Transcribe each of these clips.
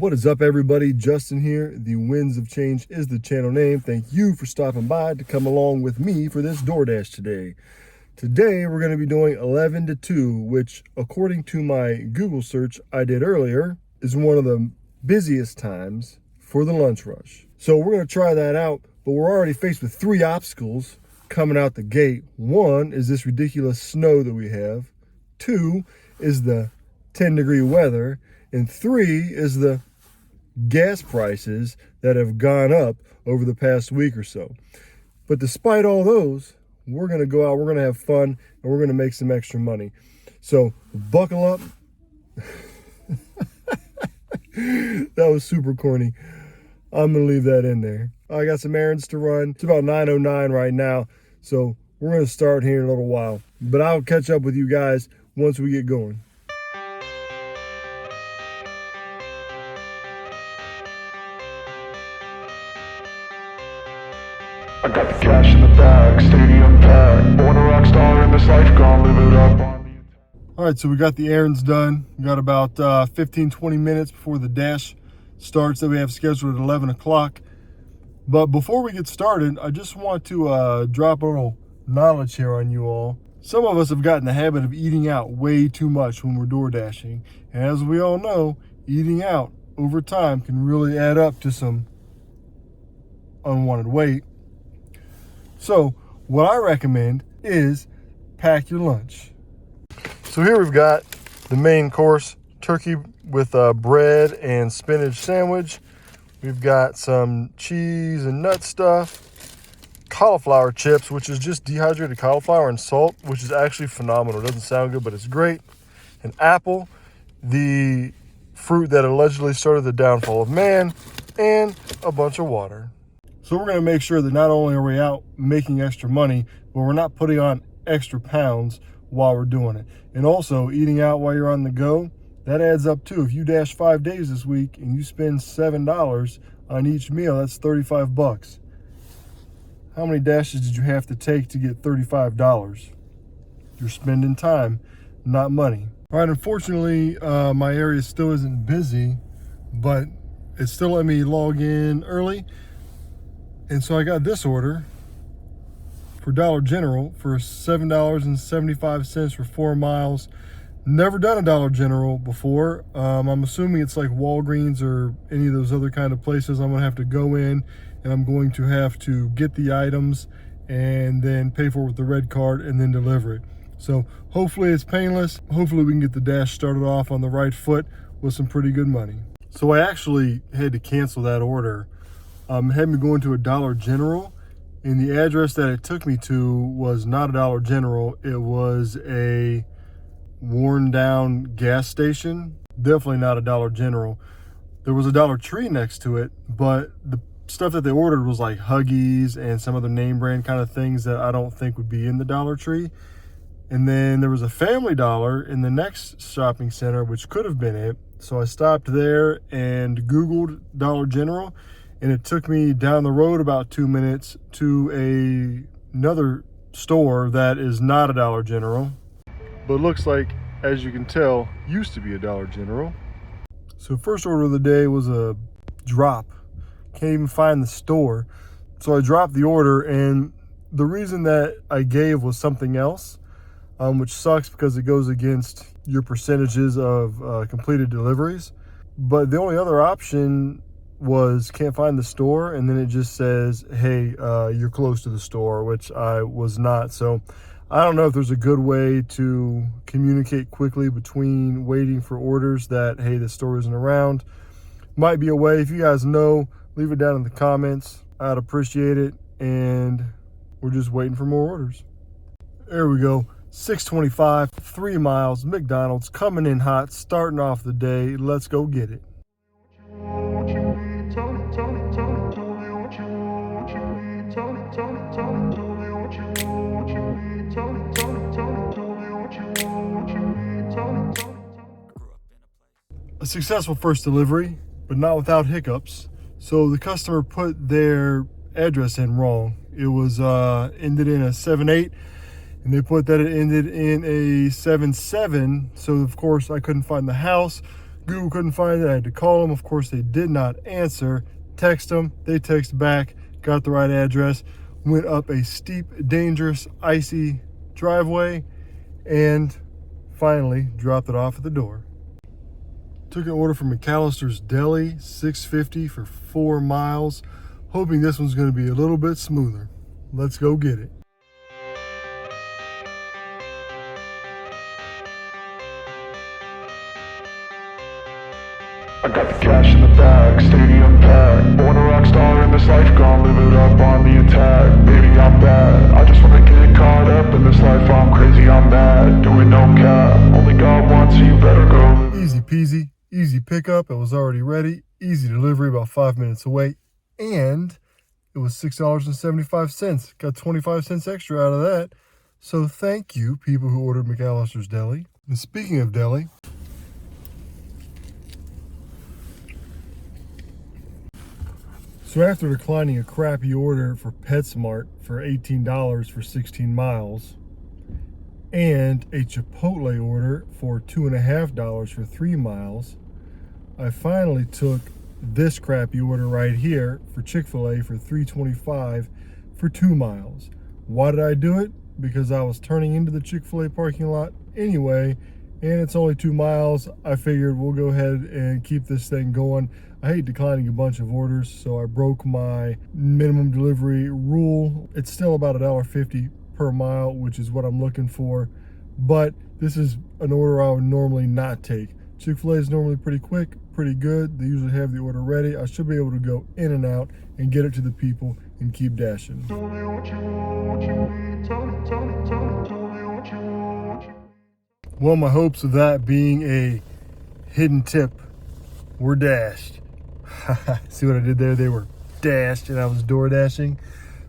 What is up, everybody? Justin here. The Winds of Change is the channel name. Thank you for stopping by to come along with me for this DoorDash today. Today, we're going to be doing 11 to 2, which, according to my Google search I did earlier, is one of the busiest times for the lunch rush. So we're going to try that out, but we're already faced with 3 obstacles coming out the gate. 1 is this ridiculous snow that we have. 2 is the 10-degree weather. And 3 is the gas prices that have gone up over the past week or so. But despite all those, we're going to go out, we're going to have fun, and we're going to make some extra money. So buckle up. That was super corny. I'm going to leave that in there. I got some errands to run. It's about 9:09 right now, so we're going to start here in a little while. But I'll catch up with you guys once we get going. I got the cash in the bag, stadium packed. Born a rock star in this life, gonna live it up on the... All right, so we got the errands done. We got about 15-20 minutes before the dash starts that we have scheduled at 11 o'clock. But before we get started, I just want to drop a little knowledge here on you all. Some of us have gotten the habit of eating out way too much when we're door dashing. And as we all know, eating out over time can really add up to some unwanted weight. So what I recommend is pack your lunch. So here we've got the main course, turkey with bread and spinach sandwich. We've got some cheese and nut stuff, cauliflower chips, which is just dehydrated cauliflower and salt, which is actually phenomenal. It doesn't sound good, but it's great. An apple, the fruit that allegedly started the downfall of man, and a bunch of water. So we're going to make sure that not only are we out making extra money, but we're not putting on extra pounds while we're doing it. And also, eating out while you're on the go, that adds up too. If you dash 5 days this week and you spend $7 on each meal, that's $35. How many dashes did you have to take to get $35? You're spending time, not money. All right, unfortunately, my area still isn't busy, but it still let me log in early. And so I got this order for Dollar General for $7.75 for 4 miles. Never done a Dollar General before. I'm assuming it's like Walgreens or any of those other kind of places. I'm gonna have to go in and I'm going to have to get the items and then pay for it with the red card and then deliver it. So hopefully it's painless. Hopefully we can get the dash started off on the right foot with some pretty good money. So I actually had to cancel that order. Had me going to a Dollar General, and the address that it took me to was not a Dollar General. It was a worn down gas station. Definitely not a Dollar General. There was a Dollar Tree next to it, but the stuff that they ordered was like Huggies and some other name brand kind of things that I don't think would be in the Dollar Tree. And then there was a Family Dollar in the next shopping center, which could have been it. So I stopped there and Googled Dollar General, and it took me down the road about 2 minutes to another store that is not a Dollar General, but looks like, as you can tell, used to be a Dollar General. So first order of the day was a drop. Can't even find the store. So I dropped the order, and the reason that I gave was something else, which sucks because it goes against your percentages of completed deliveries. But the only other option was can't find the store, and then it just says, hey, you're close to the store, which I was not. So I don't know if there's a good way to communicate quickly between waiting for orders that, hey, the store isn't around. Might be a way. If you guys know, leave it down in the comments. I'd appreciate it. And we're just waiting for more orders. There we go. 6:25, 3 miles, McDonald's coming in hot, starting off the day. Let's go get it. A successful first delivery, but not without hiccups. So the customer put their address in wrong. It was ended in a 7-8, and they put that it ended in a 7-7. So of course I couldn't find the house. Google couldn't find it. I had to call them. Of course, they did not answer. Text them. They text back. Got the right address. Went up a steep, dangerous, icy driveway, and finally dropped it off at the door. Took an order from McAllister's Deli, $6.50 for 4 miles. Hoping this one's going to be a little bit smoother. Let's go get it. I got the cash in the bag, stadium packed. Born a rock star in this life, gone live it up on the attack. Baby, I'm bad, I just wanna get caught up in this life. I'm crazy, I'm mad, doing no cap. Only God wants you, better go. Easy peasy, easy pickup. It was already ready. Easy delivery, about 5 minutes away. And it was $6.75. Got 25 cents extra out of that. So thank you, people who ordered McAllister's Deli. And speaking of deli, so after declining a crappy order for PetSmart for $18 for 16 miles and a Chipotle order for $2.50 for 3 miles, I finally took this crappy order right here for Chick-fil-A for $3.25 for 2 miles. Why did I do it? Because I was turning into the Chick-fil-A parking lot anyway, and it's only 2 miles. I figured we'll go ahead and keep this thing going. I hate declining a bunch of orders, so I broke my minimum delivery rule. It's still about $1.50 per mile, which is what I'm looking for. But this is an order I would normally not take. Chick-fil-A is normally pretty quick, pretty good. They usually have the order ready. I should be able to go in and out and get it to the people and keep dashing. Tell me what you want, what you need. Tell me what you want. Well, my hopes of that being a hidden tip were dashed. See what I did there? They were dashed and I was door dashing.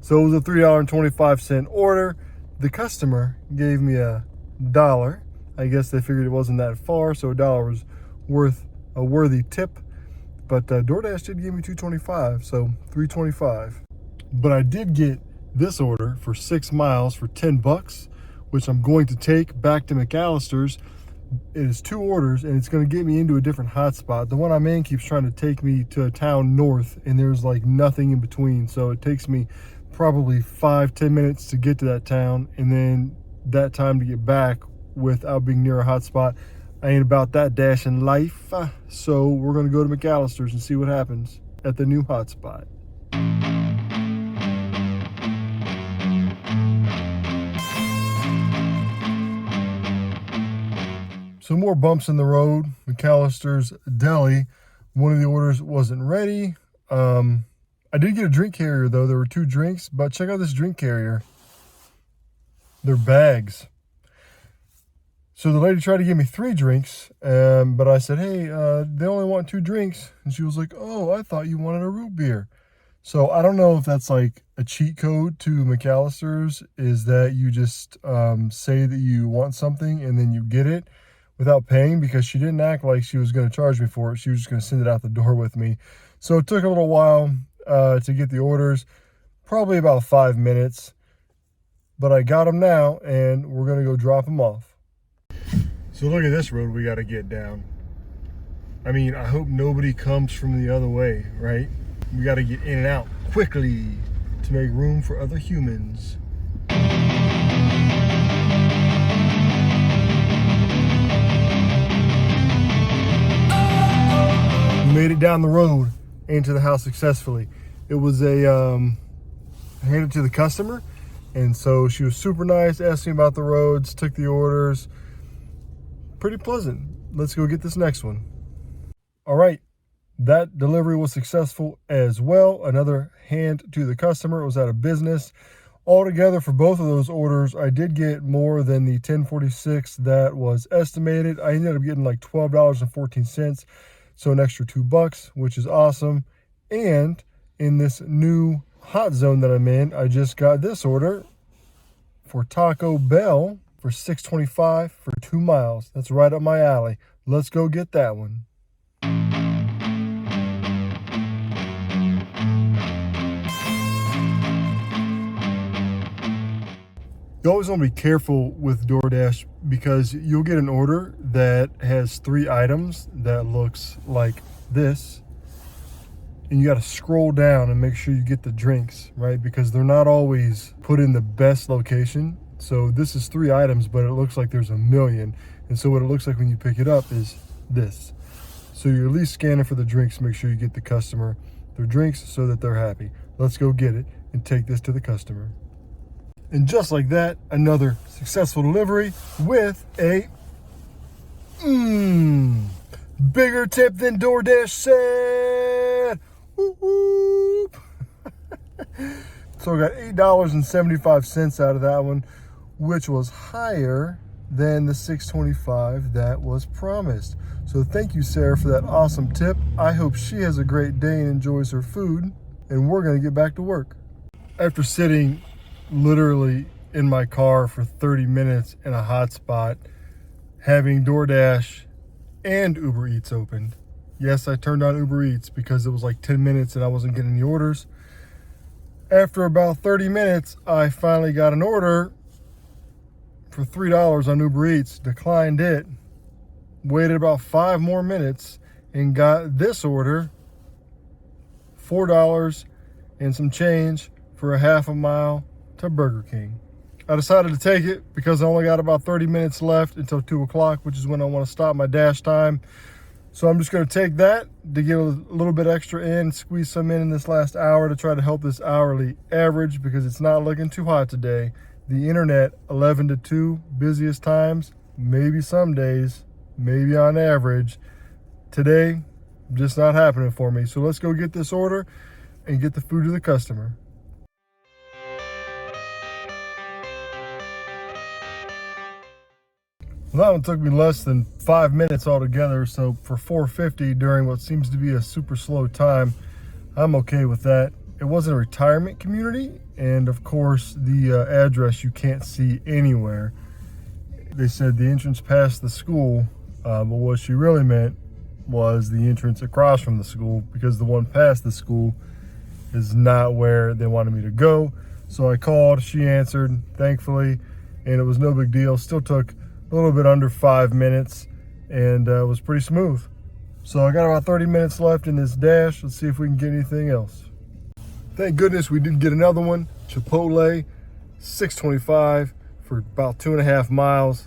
So it was a $3.25 order. The customer gave me $1. I guess they figured it wasn't that far, so $1 was worth a worthy tip. But DoorDash did give me $2.25, so $3.25. But I did get this order for 6 miles for $10, which I'm going to take back to McAllister's. It is 2 orders, and it's going to get me into a different hotspot. The one I'm in keeps trying to take me to a town north, and there's like nothing in between. So it takes me probably 5-10 minutes to get to that town, and then that time to get back without being near a hotspot. I ain't about that dashing life. So we're going to go to McAllister's and see what happens at the new hotspot. So more bumps in the road. McAllister's Deli. One of the orders wasn't ready. I did get a drink carrier though. There were 2 drinks, but check out this drink carrier. They're bags. So the lady tried to give me 3 drinks, but I said, hey, they only want 2 drinks. And she was like, oh, I thought you wanted a root beer. So I don't know if that's like a cheat code to McAllister's, is that you just say that you want something and then you get it without paying, because she didn't act like she was going to charge me for it. She was just going to send it out the door with me. So it took a little while to get the orders, probably about 5 minutes, but I got them now and we're going to go drop them off. So look at this road we got to get down. I mean, I hope nobody comes from the other way, right? We got to get in and out quickly to make room for other humans. We made it down the road into the house successfully. It was I handed it to the customer, and so she was super nice, asked me about the roads, took the orders. Pretty pleasant. Let's go get this next one. All right, that delivery was successful as well. Another hand to the customer. It was out of business. Altogether for both of those orders, I did get more than the $10.46 that was estimated. I ended up getting like $12.14, so an extra $2, which is awesome. And in this new hot zone that I'm in, I just got this order for Taco Bell for $6.25 for 2 miles. That's right up my alley. Let's go get that one. You always want to be careful with DoorDash because you'll get an order that has 3 items that looks like this, and you got to scroll down and make sure you get the drinks, right? Because they're not always put in the best location. So this is 3 items, but it looks like there's a million. And so what it looks like when you pick it up is this. So you're at least scanning for the drinks, make sure you get the customer their drinks so that they're happy. Let's go get it and take this to the customer. And just like that, another successful delivery with a bigger tip than DoorDash said. Whoop, whoop. So I got $8.75 out of that one, which was higher than the $6.25 that was promised. So thank you, Sarah, for that awesome tip. I hope she has a great day and enjoys her food, and we're gonna get back to work. After sitting literally in my car for 30 minutes in a hot spot, having DoorDash and Uber Eats opened. Yes, I turned on Uber Eats because it was like 10 minutes and I wasn't getting any orders. After about 30 minutes, I finally got an order for $3 on Uber Eats, declined it, waited about 5 more minutes, and got this order, $4 and some change for a half a mile to Burger King. I decided to take it because I only got about 30 minutes left until 2 o'clock, which is when I want to stop my dash time. So I'm just going to take that to get a little bit extra in, squeeze some in this last hour to try to help this hourly average because it's not looking too hot today. The internet, 11 to 2, busiest times, maybe some days, maybe on average. Today, just not happening for me. So let's go get this order and get the food to the customer. Well, that one took me less than 5 minutes altogether, so for $4.50 during what seems to be a super slow time, I'm okay with that. It wasn't a retirement community, and of course the address you can't see anywhere. They said the entrance past the school, but what she really meant was the entrance across from the school, because the one past the school is not where they wanted me to go. So I called, she answered, thankfully, and it was no big deal. Still took a little bit under 5 minutes, and it was pretty smooth. So I got about 30 minutes left in this dash. Let's see if we can get anything else. Thank goodness we did get another one. Chipotle, $6.25 for about 2.5 miles.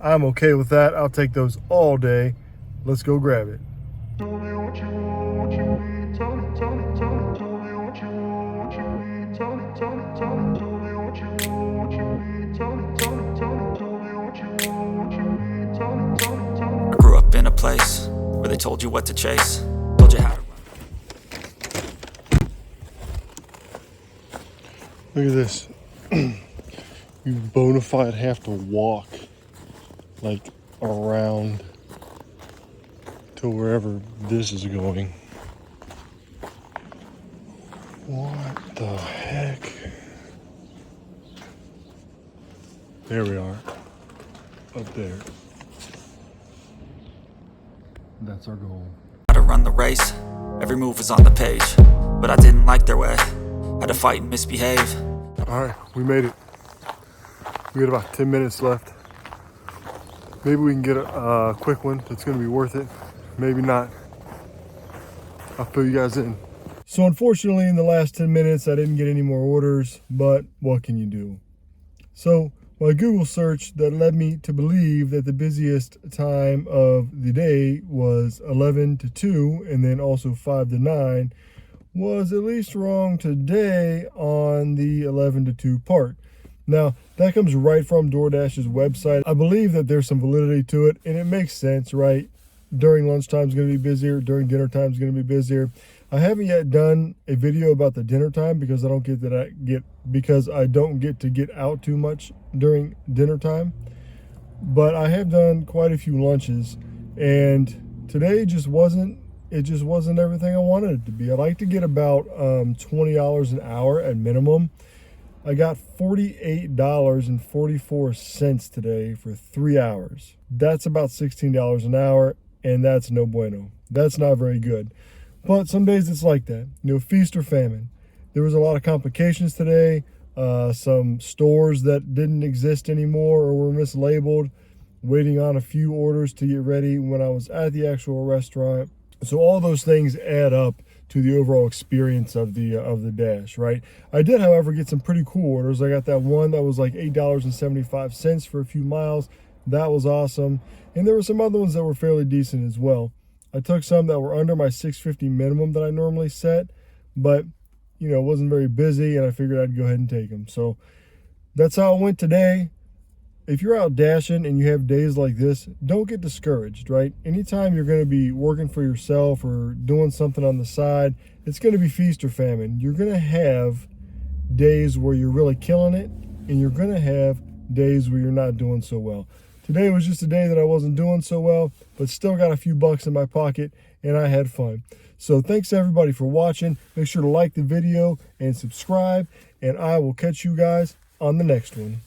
I'm okay with that. I'll take those all day. Let's go grab it. I grew up in a place where they told you what to chase, told you how to run. Look at this. You bona fide have to walk like around to wherever this is going. What the heck? There we are. Up there. That's our goal. How to run the race, every move was on the page, but I didn't like their way, had to fight and misbehave. All right, we made it. We got about 10 minutes left. Maybe we can get a quick one that's gonna be worth it. Maybe not. I'll fill you guys in. So unfortunately, in the last 10 minutes, I didn't get any more orders, but what can you do? So my Google search that led me to believe that the busiest time of the day was 11 to 2 and then also 5 to 9 was at least wrong today on the 11 to 2 part. Now, that comes right from DoorDash's website. I believe that there's some validity to it, and it makes sense, right? During lunchtime is going to be busier. During dinner time is going to be busier. I haven't yet done a video about the dinner time because I don't get to get out too much during dinner time. But I have done quite a few lunches, and today just wasn't everything I wanted it to be. I like to get about $20 an hour at minimum. I got $48.44 today for 3 hours. That's about $16 an hour, and that's no bueno. That's not very good. But some days it's like that. You know, feast or famine. There was a lot of complications today, some stores that didn't exist anymore or were mislabeled, waiting on a few orders to get ready when I was at the actual restaurant. So all those things add up to the overall experience of the Dash, right? I did, however, get some pretty cool orders. I got that one that was like $8.75 for a few miles. That was awesome. And there were some other ones that were fairly decent as well. I took some that were under my $6.50 minimum that I normally set, but you know, it wasn't very busy, and I figured I'd go ahead and take them. So that's how it went today. If you're out dashing and you have days like this, don't get discouraged, right? Anytime you're going to be working for yourself or doing something on the side, it's going to be feast or famine. You're going to have days where you're really killing it, and you're going to have days where you're not doing so well. Today was just a day that I wasn't doing so well, but still got a few bucks in my pocket, and I had fun. So thanks everybody for watching. Make sure to like the video and subscribe, and I will catch you guys on the next one.